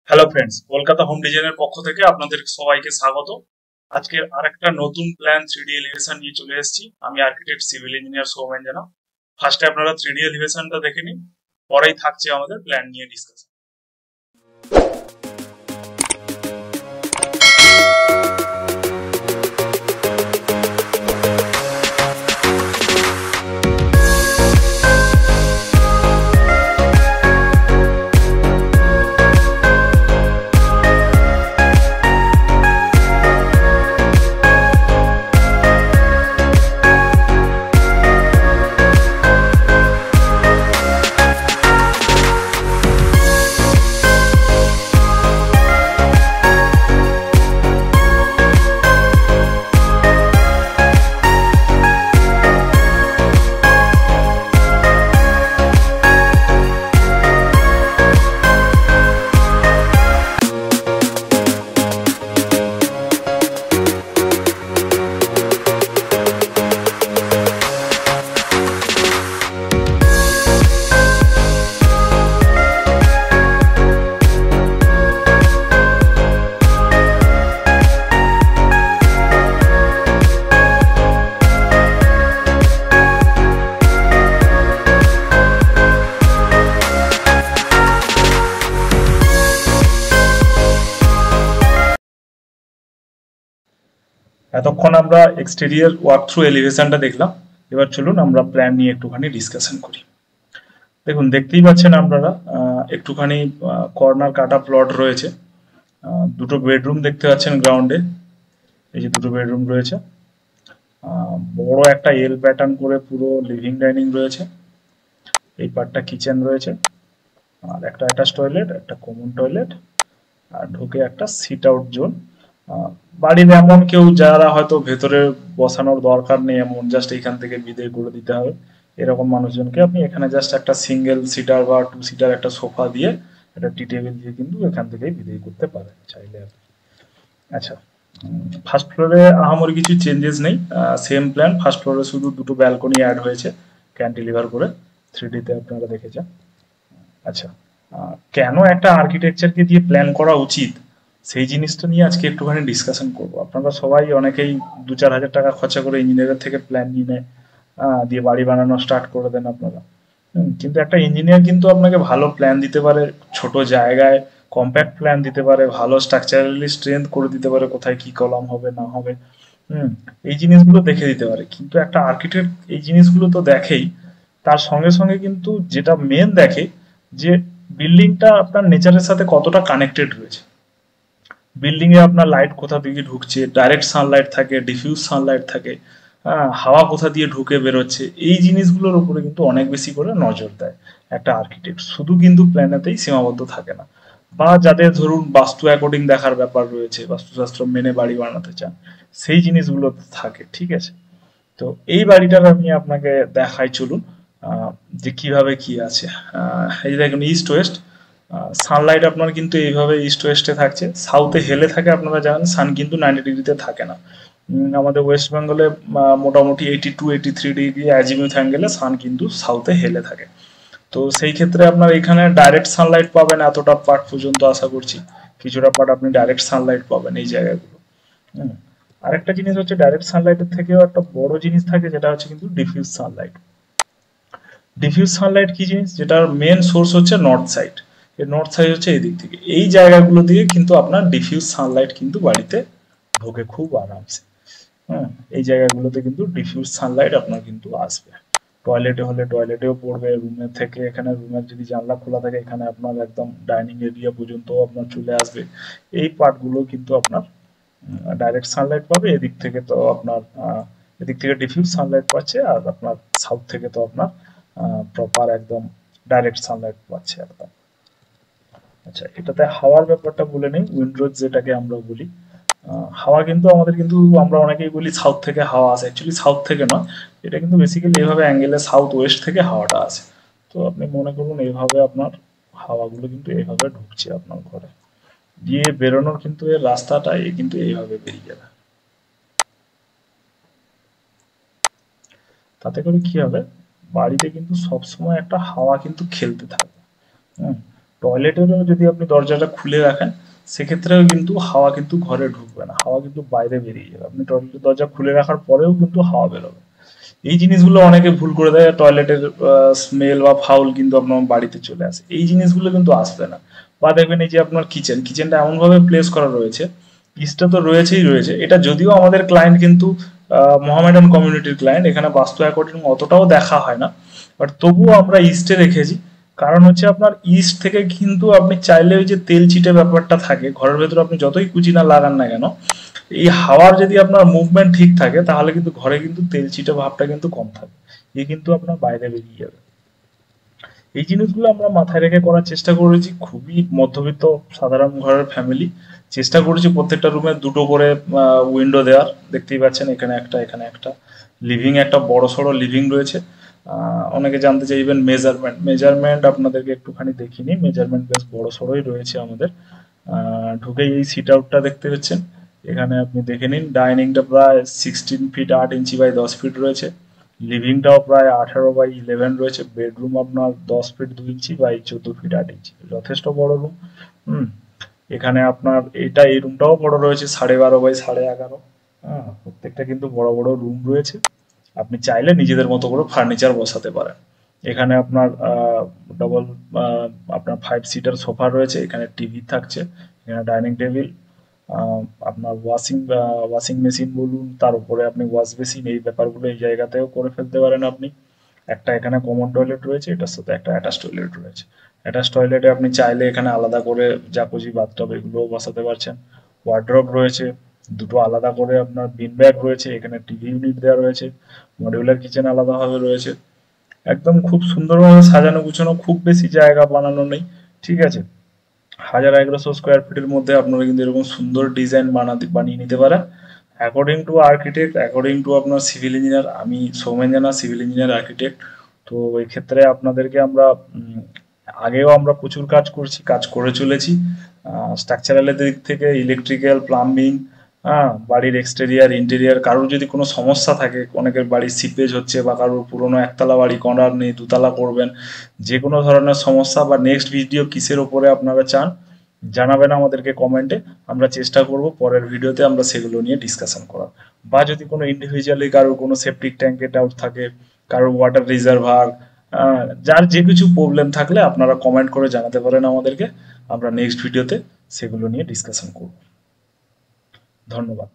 Hello friends, Kolkata home ডিজাইনের পক্ষ থেকে আপনাদের সবাইকে স্বাগত। আজকের আরেকটা নতুন প্ল্যান 3D এলিভেশন নিয়ে চলে এসেছি। আমি আর্কিটেক্ট সিভিল ইঞ্জিনিয়ার সৌমেন জানা। ফার্স্টে আপনারা 3D এলিভেশনটা দেখে নিন, পরেই থাকছে আমাদের প্ল্যান নিয়ে ডিসকাশন। এতক্ষণ আমরা এক্সটেরিয়র ওয়ার্ক থ্রু এলিভেশনটা দেখলাম। এবার চলুন আমরা প্ল্যান নিয়ে একটুখানি ডিসকাশন করি। দেখুন, দেখতেই পাচ্ছেন আপনারা একটুখানি কর্নার কাটা প্লট রয়েছে। দুটো বেডরুম দেখতে পাচ্ছেন গ্রাউন্ডে। এই যে দুটো বেডরুম রয়েছে, বড় একটা এল প্যাটার্ন করে পুরো লিভিং ডাইনিং রয়েছে। এই পার্টটা কিচেন রয়েছে, আর একটা অ্যাটাচ টয়লেট, একটা কমন টয়লেট, আর ঢুকে একটা সিট আউট জোন। বাড়ির এমন কেউ যারা হয়তো ভেতরে বসানোর দরকার নেই, এমন জাস্ট এখান থেকে বিদায় করে দিতে হবে, এরকম মানুষজনকে আপনি এখানে জাস্ট একটা সিঙ্গেল সিটার বা টু সিটার একটা সোফা দিয়ে, একটা টি টেবিল দিয়ে কিন্তু এখান থেকেই বিদায় করতে পারেন চাইলে আপনি। আচ্ছা, ফার্স্ট ফ্লোরে আহামরি কিছু চেঞ্জেস নেই, সেম প্ল্যান। ফার্স্ট ফ্লোরে শুধু দুটো ব্যালকনি অ্যাড হয়েছে ক্যান্টিলিভার করে, 3D-তে আপনারা দেখেছেন। আচ্ছা, কেন একটা আর্কিটেকচারকে দিয়ে প্ল্যান করা উচিত সেই জিনিসটা নিয়ে আজকে একটুখানি ডিসকাশন করব। আপনারা সবাই অনেকেই 2-4 হাজার টাকা খরচা করে ইঞ্জিনিয়ারের থেকে প্ল্যান নিয়ে নেয়, দিয়ে বাড়ি বানানো স্টার্ট করে দেন আপনারা। কিন্তু একটা ইঞ্জিনিয়ার কিন্তু আপনাকে ভালো প্ল্যান দিতে পারে, ছোট জায়গায় কম্প্যাক্ট প্ল্যান দিতে পারে, ভালো স্ট্রাকচারালি স্ট্রেংথ করে দিতে পারে, কোথায় কি কলাম হবে না হবে। হুম, এই জিনিসগুলো দেখে দিতে পারে। কিন্তু একটা আর্কিটেক্ট এই জিনিসগুলো তো দেখেই, তার সঙ্গে সঙ্গে কিন্তু যেটা মেন দেখে যে বিল্ডিংটা আপনার নেচারের সাথে কতটা কানেক্টেড রয়েছে। বিল্ডিং এ আপনার লাইট কোথা থেকে ঢুকছে, ডাইরেক্ট সানলাইট থাকে, ডিফিউজ সানলাইট থাকে, হাওয়া কোথা দিয়ে ঢুকে বেরোচ্ছে, এই জিনিসগুলোর উপরে কিন্তু অনেক বেশি করে নজর দেয় একটা আর্কিটেক্ট। শুধু কিন্তু প্ল্যানেতেই সীমাবদ্ধ থাকে না, বা যাদের ধরুন বাস্তু অ্যাকর্ডিং দেখার ব্যাপার রয়েছে, বাস্তুশাস্ত্র মেনে বাড়ি বানাতে চান, সেই জিনিসগুলো থাকে। ঠিক আছে, তো এই বাড়িটার আমি আপনাকে দেখাই, চলুন যে কিভাবে কি আছে। এই যে দেখুন, ইস্ট ওয়েস্ট সানলাইট আপনার কিন্তু এইভাবে ইস্ট ওয়েস্টে থাকছে, সাউথে হেলে থাকে। আপনারা জানেন সান কিন্তু 90 ডিগ্রিতে থাকে না। আমাদের ওয়েস্ট বেঙ্গলে মোটামুটি 82-83 ডিগ্রি অ্যাজিমিউথ অ্যাঙ্গেলে সান কিন্তু সাউথে হেলে থাকে। তো সেই ক্ষেত্রে আপনার এখানে ডাইরেক্ট সানলাইট পাবেন এতটা পার্ট পর্যন্ত, আশা করছি কিছুটা পার্ট আপনি ডাইরেক্ট সানলাইট পাবেন এই জায়গাগুলো। হুম, আরেকটা জিনিস হচ্ছে ডাইরেক্ট সানলাইটের থেকেও একটা বড় জিনিস থাকে, যেটা হচ্ছে কিন্তু ডিফিউজ সানলাইট। ডিফিউজ সানলাইট কি জিনিস, যেটার মেন সোর্স হচ্ছে নর্থ সাইড। এর নর্থ সাইড হচ্ছে এই দিক থেকে, এই জায়গাগুলো দিয়ে কিন্তু আপনার ডিফিউজ সানলাইট কিন্তু বাড়িতে ঢোকে খুব আরামসে। হ্যাঁ, এই জায়গাগুলোতে কিন্তু ডিফিউজ সানলাইট আপনার কিন্তু আসবে। টয়লেটে হলে টয়লেটেও পড়বে, রুমের থেকে এখানে, রুমের যদি জানলা খোলা থাকে এখানে আপনার একদম ডাইনিং এরিয়া পর্যন্ত আপনার চলে আসবে। এই পার্টগুলো কিন্তু আপনার ডাইরেক্ট সানলাইট পাবে। এদিক থেকে তো আপনার এদিক থেকে ডিফিউজ সানলাইট পাচ্ছে, আর আপনার সাউথ থেকে তো আপনার প্রপার একদম ডাইরেক্ট সানলাইট পাচ্ছে একদম। আচ্ছা, এটাতে হাওয়ার ব্যাপারটা বলে নেই, উইন্ডোজ যেটাকে আমরা বলি। হাওয়া কিন্তু আমাদের কিন্তু, আমরা অনেকেই বলি সাউথ থেকে হাওয়া আসে, অ্যাকচুয়ালি সাউথ থেকে নয়। এটা কিন্তু বেসিক্যালি এইভাবে অ্যাঙ্গেলে সাউথ ওয়েস্ট থেকে হাওয়াটা আসে। তো আপনি মনে করুন এইভাবে আপনার হাওয়াগুলো কিন্তু এইভাবে ঢুকছে আপনার ঘরে, দিয়ে বেরোনোর কিন্তু এর রাস্তাটা কিন্তু এইভাবে বেরিয়ে যাবে। তাতে করে কি হবে, বাড়িতে কিন্তু সবসময় একটা হাওয়া কিন্তু খেলতে থাকবে। হুম, টয়লেটেরও যদি আপনি দরজাটা খুলে রাখেন সেক্ষেত্রেও কিন্তু হাওয়া কিন্তু ঘরে ঢুকবে না, হাওয়া কিন্তু বাইরে বেরিয়ে যাবে। আপনি টয়লেটের দরজা খুলে রাখার পরেও কিন্তু হাওয়া বেরোবে। এই জিনিসগুলো অনেকে ভুল করে দেয়, টয়লেটের স্মেল বা ফাউল কিন্তু আপনার বাড়িতে চলে আসে, এই জিনিসগুলো কিন্তু আসবে না। বা দেখবেন এই যে আপনার কিচেনটা এমনভাবে প্লেস করা রয়েছে, ইস্টটা তো রয়েছেই রয়েছে, এটা যদিও আমাদের ক্লায়েন্ট কিন্তু মোহামেডান কমিউনিটির ক্লায়েন্ট, এখানে বাস্তু অ্যাকর্ডিং অতটাও দেখা হয় না, বাট তবুও আমরা ইস্টে রেখেছি। কারণ হচ্ছে আপনার ইস্ট থেকে কিন্তু আপনি চাইলে ওই যে তেল চিটে ব্যাপারটা থাকে ঘরের ভেতরে, আপনি যতই কুচি না লাগান না কেন, এই হাওয়ার যদি আপনার মুভমেন্ট ঠিক থাকে তাহলে কিন্তু ঘরে কিন্তু তেল চিটে ভাবটা কিন্তু কম থাকে, এ কিন্তু আপনার বাইরে বেরিয়ে যাবে। এই জিনিসগুলো আমরা মাথায় রেখে করার চেষ্টা করেছি। খুবই মধ্যবিত্ত সাধারণ ঘরের ফ্যামিলি, চেষ্টা করেছি প্রত্যেকটা রুমে দুটো করে উইন্ডো দেওয়ার। দেখতেই পাচ্ছেন এখানে একটা, এখানে একটা। লিভিং একটা বড় সড়ো লিভিং রয়েছে। অনেকে জানতে চাইবেন মেজারমেন্ট আপনাদেরকে একটুখানি দেখিনি, মেজারমেন্ট বেশ বড় সড়োই রয়েছে আমাদের। ঢুকেই এই সিট আউটটা দেখতে পাচ্ছেন, এখানে আপনি দেখে নিন। ডাইনিংটা প্রায় 16 ফিট 8 ইঞ্চি বাই 10 ফিট রয়েছে। লিভিংটাও প্রায় 18 বাই 11 রয়েছে। বেডরুম আপনার 10 ফিট 2 ইঞ্চি বাই 14 ফিট 8 ইঞ্চি, যথেষ্ট বড় রুম। হুম। এখানে আপনার এই রুমটাও বড় রয়েছে, 12.5 বাই 11.5। হ্যাঁ, প্রত্যেকটা কিন্তু বড় বড় রুম রয়েছে। আপনি চাইলে নিজেদের মতো করে ফার্নিচার বসাতে পারেন। এখানে আপনার ডবল আপনার 5 সিটার সোফা রয়েছে, এখানে টিভি থাকছে, এখানে ডাইনিং টেবিল, আপনার ওয়াশিং মেশিন বলুন, তার উপরে আপনি ওয়াশ বেসিন, এই ব্যাপারগুলো এই জায়গাতেও করে ফেলতে পারেন আপনি। একটা এখানে কমন টয়লেট রয়েছে, এটার সাথে একটা অ্যাটাচ টয়লেট রয়েছে। অ্যাটাচ টয়লেটে আপনি চাইলে এখানে আলাদা করে জাকুজি বাথটব এগুলোও বসাতে পারছেন। ওয়ার্ড্রপ রয়েছে, দুটো আলাদা করে আপনার বিন ব্যাগ রয়েছে, এখানে টিভি ইউনিট দেওয়া রয়েছে, মডিউলার কিচেন আলাদাভাবে রয়েছে। একদম খুব সুন্দরভাবে সাজানো গুছানো, খুব বেশি জায়গা বানানো নেই, ঠিক আছে। 1100 স্কোয়ার ফিটের মধ্যে আপনারা কিন্তু এরকম সুন্দর ডিজাইন বানিয়ে নিতে পারেন। According to architect, according to আপনার সিভিল ইঞ্জিনিয়ার, আমি সৌমেন জানা, সিভিল ইঞ্জিনিয়ার আর্কিটেক্ট। তো এই ক্ষেত্রে আপনাদেরকে আমরা আগেও আমরা প্রচুর কাজ করে চলেছি। স্ট্রাকচারালের দিক থেকে ইলেকট্রিক্যাল, প্লাম্বিং, হ্যাঁ, বাড়ির এক্সটেরিয়ার ইন্টেরিয়ার, কারোর যদি কোনো সমস্যা থাকে, অনেকের বাড়ির সিপেজ হচ্ছে বা কারোর পুরোনো একতলা বাড়ি করার নেই, দুতলা করবেন, যে কোনো ধরনের সমস্যা বা নেক্সট ভিডিও কিসের ওপরে আপনারা চান জানাবেন আমাদেরকে কমেন্টে। আমরা চেষ্টা করব পরের ভিডিওতে আমরা সেগুলো নিয়ে ডিসকাশন করার। বা যদি কোনো ইন্ডিভিজুয়ালি কারোর কোনো সেপটিক ট্যাঙ্কে ডাউট থাকে, কারোর ওয়াটার রিজার্ভার, যার যে কিছু প্রবলেম থাকলে আপনারা কমেন্ট করে জানাতে পারেন আমাদেরকে, আমরা নেক্সট ভিডিওতে সেগুলো নিয়ে ডিসকাশন করব। ধন্যবাদ।